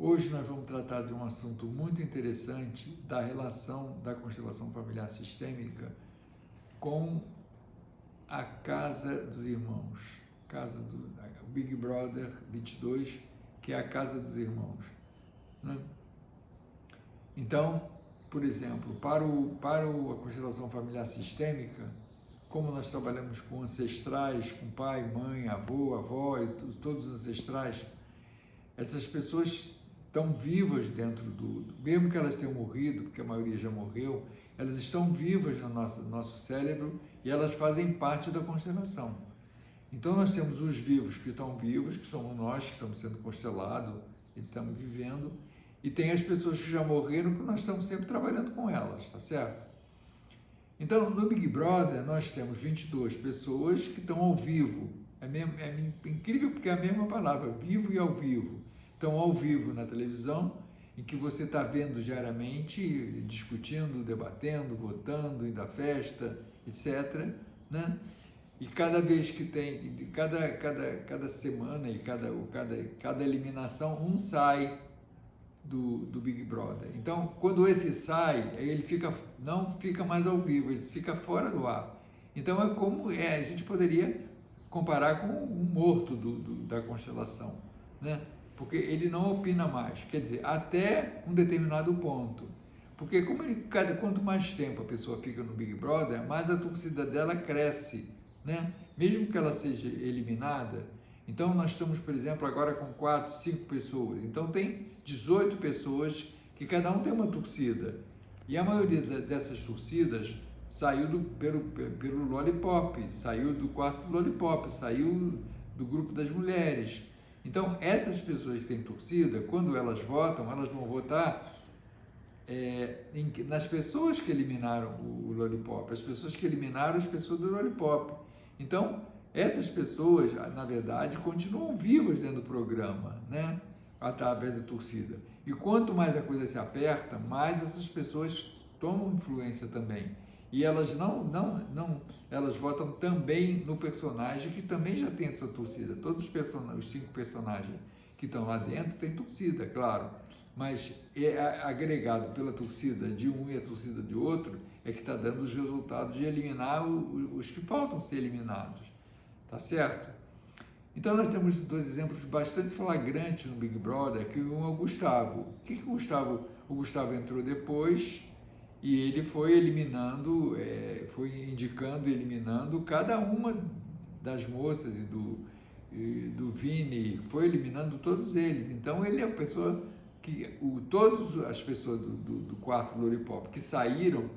Hoje nós vamos tratar de um assunto muito interessante da relação da constelação familiar sistêmica com a casa dos irmãos, casa do Big Brother 22, que é a casa dos irmãos, né? Então, por exemplo, para a constelação familiar sistêmica, como nós trabalhamos com ancestrais, com pai, mãe, avô, avó, todos os ancestrais, essas pessoas estão vivas dentro mesmo que elas tenham morrido, porque a maioria já morreu, elas estão vivas no nosso cérebro e elas fazem parte da constelação. Então nós temos os vivos que estão vivos, que somos nós que estamos sendo constelados, e estamos vivendo, e tem as pessoas que já morreram, que nós estamos sempre trabalhando com elas, tá certo? Então, no Big Brother, nós temos 22 pessoas que estão ao vivo. É incrível porque é a mesma palavra, vivo e ao vivo. Estão ao vivo na televisão, em que você está vendo diariamente, discutindo, debatendo, votando, indo à festa, etc., né? E cada vez que tem, cada semana e cada eliminação, um sai do Big Brother. Então, quando esse sai, ele não fica mais ao vivo, ele fica fora do ar. Então, a gente poderia comparar com um morto da constelação, né? Porque ele não opina mais, quer dizer, até um determinado ponto. Porque quanto mais tempo a pessoa fica no Big Brother, mais a torcida dela cresce, né? Mesmo que ela seja eliminada. Então, nós estamos, por exemplo, agora com 4, 5 pessoas. Então, tem 18 pessoas que cada um tem uma torcida. E a maioria dessas torcidas saiu pelo Lollipop, saiu do quarto Lollipop, saiu do grupo das mulheres. Então, essas pessoas que têm torcida, quando elas votam, elas vão votar nas pessoas que eliminaram o Lollipop, as pessoas que eliminaram as pessoas do Lollipop. Então, essas pessoas, na verdade, continuam vivas dentro do programa, né? Através da torcida. E quanto mais a coisa se aperta, mais essas pessoas tomam influência também. E elas elas votam também no personagem que também já tem a sua torcida. Todos os 5 personagens que estão lá dentro têm torcida, claro. Mas agregado pela torcida de um e a torcida de outro, é que está dando os resultados de eliminar os que faltam ser eliminados. Tá certo? Então nós temos 2 exemplos bastante flagrantes no Big Brother, que um é o Gustavo. O Gustavo entrou depois e ele foi eliminando, foi indicando e eliminando cada uma das moças e do Vini, foi eliminando todos eles. Então ele é a pessoa que, todas as pessoas do quarto Lollipop que saíram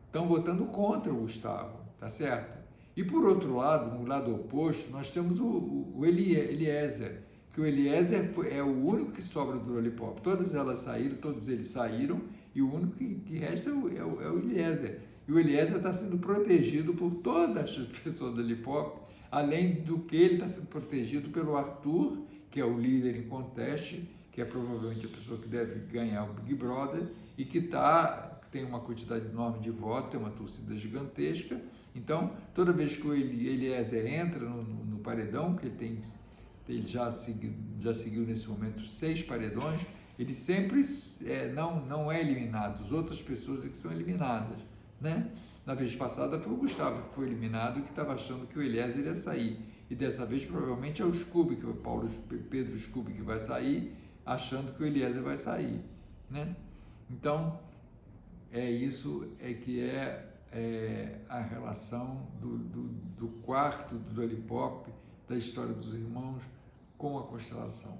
estão votando contra o Gustavo, tá certo? E por outro lado, no lado oposto, nós temos o Eliezer, que o Eliezer é o único que sobra do Lollipop. Todas elas saíram, todos eles saíram, e o único que resta é o Eliezer. E o Eliezer está sendo protegido por todas as pessoas do Lollipop, além do que ele está sendo protegido pelo Arthur, que é o líder em conteste, que é provavelmente a pessoa que deve ganhar o Big Brother, e que tem uma quantidade enorme de votos, tem uma torcida gigantesca. Então, toda vez que o Eliezer entra no paredão, que ele já seguiu nesse momento 6 paredões, ele sempre não é eliminado, as outras pessoas é que são eliminadas, né? Na vez passada foi o Gustavo que foi eliminado, que estava achando que o Eliezer ia sair, e dessa vez provavelmente é o Scooby, que é o Pedro Scooby que vai sair, achando que o Eliezer vai sair, né? Então, isso que é a relação do quarto do Lollipop, da história dos irmãos, com a constelação.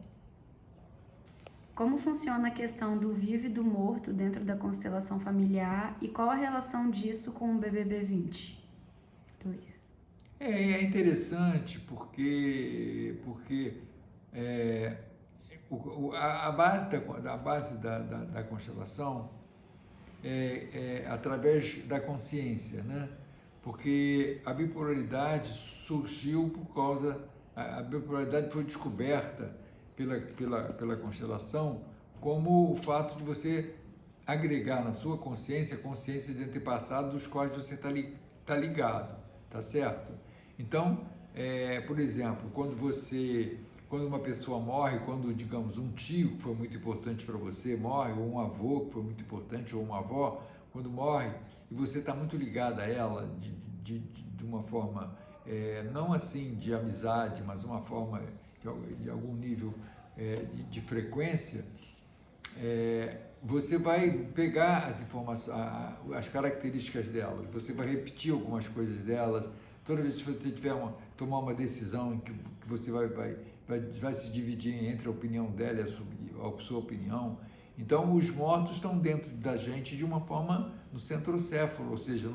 Como funciona a questão do vivo e do morto dentro da constelação familiar e qual a relação disso com o BBB 22? É interessante porque a base da constelação através da consciência, né? Porque a bipolaridade surgiu por causa, a bipolaridade foi descoberta pela constelação como o fato de você agregar na sua consciência, consciência de antepassado dos quais você está ligado, tá certo? Então, por exemplo, quando você quando uma pessoa morre, quando, digamos, um tio que foi muito importante para você morre, ou um avô que foi muito importante, ou uma avó, quando morre, e você está muito ligado a ela de uma forma, não assim de amizade, mas uma forma de algum nível de frequência, você vai pegar as informações, as características delas, você vai repetir algumas coisas delas. Toda vez que você tiver tomar uma decisão em que você vai se dividir entre a opinião dela e a sua opinião. Então, os mortos estão dentro da gente de uma forma no centrocéfalo, ou seja,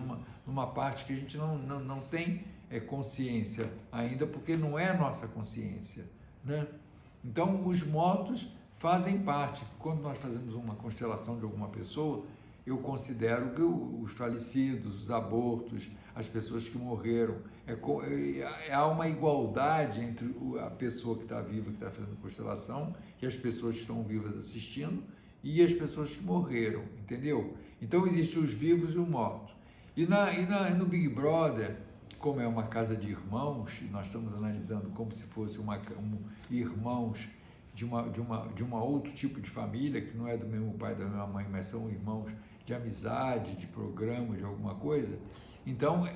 numa parte que a gente não tem consciência ainda, porque não é a nossa consciência, né? Então, os mortos fazem parte. Quando nós fazemos uma constelação de alguma pessoa, eu considero que os falecidos, os abortos, as pessoas que morreram, há uma igualdade entre a pessoa que está viva, que está fazendo constelação, e as pessoas que estão vivas assistindo, e as pessoas que morreram, entendeu? Então, existem os vivos e os mortos. E no Big Brother, como é uma casa de irmãos, nós estamos analisando como se fosse irmãos de uma outro tipo de família, que não é do mesmo pai, da mesma mãe, mas são irmãos de amizade, de programa, de alguma coisa. Então,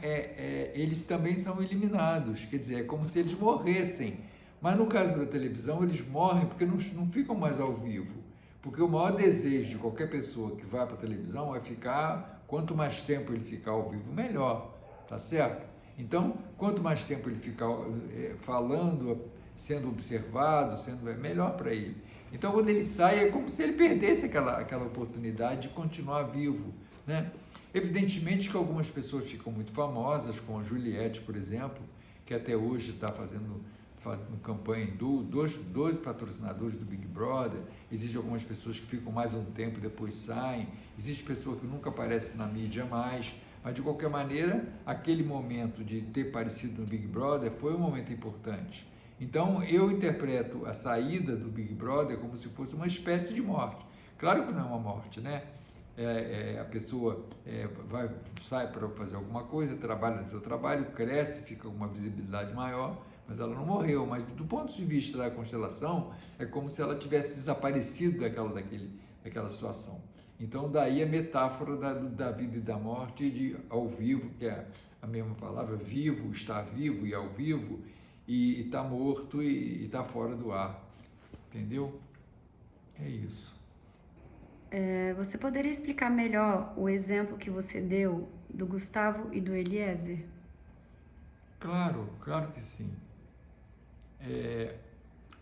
eles também são eliminados, quer dizer, é como se eles morressem. Mas no caso da televisão, eles morrem porque não ficam mais ao vivo. Porque o maior desejo de qualquer pessoa que vai para a televisão é ficar, quanto mais tempo ele ficar ao vivo, melhor, tá certo? Então, quanto mais tempo ele ficar falando, sendo observado, melhor para ele. Então, quando ele sai, é como se ele perdesse aquela oportunidade de continuar vivo, né? Evidentemente que algumas pessoas ficam muito famosas, como a Juliette, por exemplo, que até hoje está fazendo campanha em dois patrocinadores do Big Brother. Existem algumas pessoas que ficam mais um tempo e depois saem. Existe pessoa que nunca aparece na mídia mais. Mas, de qualquer maneira, aquele momento de ter aparecido no Big Brother foi um momento importante. Então, eu interpreto a saída do Big Brother como se fosse uma espécie de morte. Claro que não é uma morte, né? A pessoa sai para fazer alguma coisa, trabalha no seu trabalho, cresce, fica com uma visibilidade maior, mas ela não morreu. Mas, do ponto de vista da constelação, é como se ela tivesse desaparecido daquela situação. Então, daí a metáfora da vida e da morte, de ao vivo, que é a mesma palavra, vivo, estar vivo e ao vivo, e está morto e está fora do ar. Entendeu? É isso. Você poderia explicar melhor o exemplo que você deu do Gustavo e do Eliezer? Claro que sim.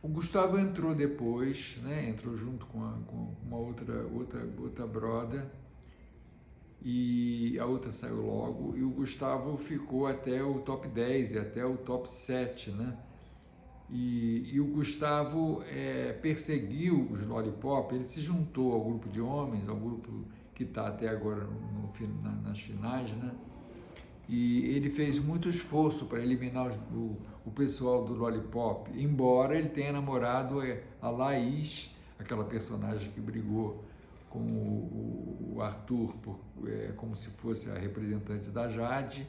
O Gustavo entrou depois, né? Entrou junto com uma outra brother, e a outra saiu logo, e o Gustavo ficou até o top 10 e até o top 7, né? E o Gustavo perseguiu os Lollipop, ele se juntou ao grupo de homens, ao grupo que está até agora nas finais, né? E ele fez muito esforço para eliminar o pessoal do Lollipop, embora ele tenha namorado a Laís, aquela personagem que brigou com o Arthur, como se fosse a representante da Jade.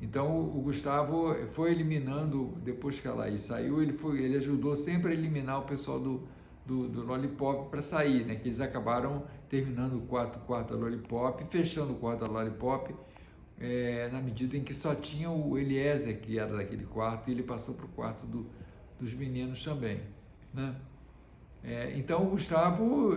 Então, o Gustavo foi eliminando, depois que a Laís saiu, ele ajudou sempre a eliminar o pessoal do Lollipop para sair, né? Que eles acabaram terminando o quarto da Lollipop, fechando o quarto da Lollipop, na medida em que só tinha o Eliezer, que era daquele quarto, e ele passou para o quarto dos meninos também, né? Então, o Gustavo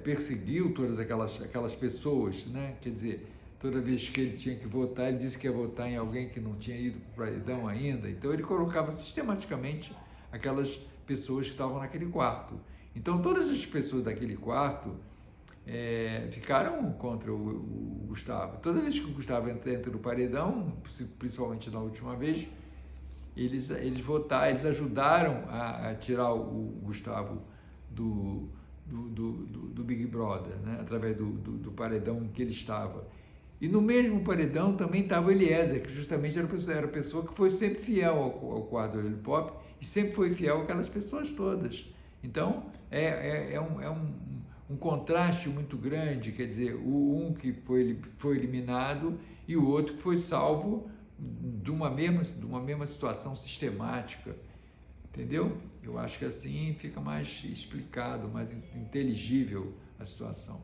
perseguiu todas aquelas pessoas, né? Quer dizer, toda vez que ele tinha que votar, ele disse que ia votar em alguém que não tinha ido para o paredão ainda. Então, ele colocava sistematicamente aquelas pessoas que estavam naquele quarto. Então, todas as pessoas daquele quarto ficaram contra o Gustavo. Toda vez que o Gustavo entra no paredão, principalmente na última vez, eles votaram, eles ajudaram a tirar o Gustavo do Big Brother, né? Através do paredão em que ele estava. E no mesmo paredão também estava o Eliezer, que justamente era a pessoa que foi sempre fiel ao quadro do Lollipop e sempre foi fiel àquelas pessoas todas. Então, é um contraste muito grande, quer dizer, um que foi eliminado e o outro que foi salvo de uma mesma situação sistemática, entendeu? Eu acho que assim fica mais explicado, mais inteligível a situação.